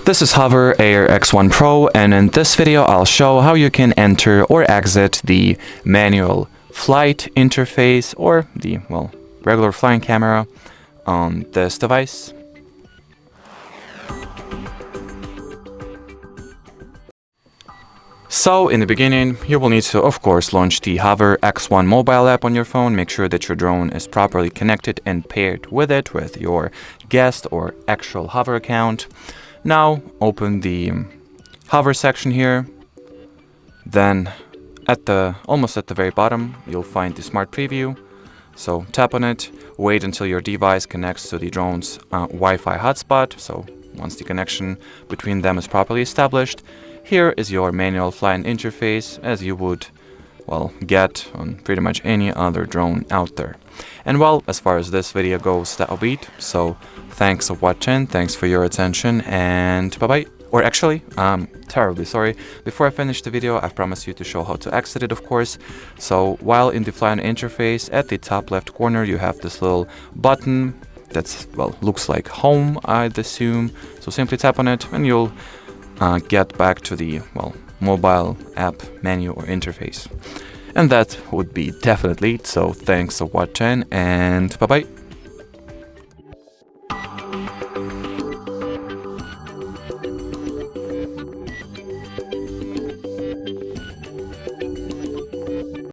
This is HOVERAir X1 Pro, and in this video I'll show how you can enter or exit the manual flight interface or the, regular flying camera on this device. So in the beginning, you will need to, of course, launch the HOVERAir X1 mobile app on your phone. Make sure that your drone is properly connected and paired with it, with your guest or actual Hover account. Now open the Hover section here. Then almost at the very bottom, you'll find the Smart Preview. So tap on it, wait until your device connects to the drone's Wi-Fi hotspot. So once the connection between them is properly established, here is your manual flying interface as you would, get on pretty much any other drone out there. And as far as this video goes, that'll be it. So thanks for watching, thanks for your attention, and bye-bye. Or actually, I'm terribly sorry. Before I finish the video, I've promised you to show how to exit it, of course. So while in the flying interface, at the top left corner, you have this little button that's, looks like home, I'd assume. So simply tap on it and you'll get back to the, mobile app menu or interface. And that would be definitely it. So thanks for watching and bye-bye.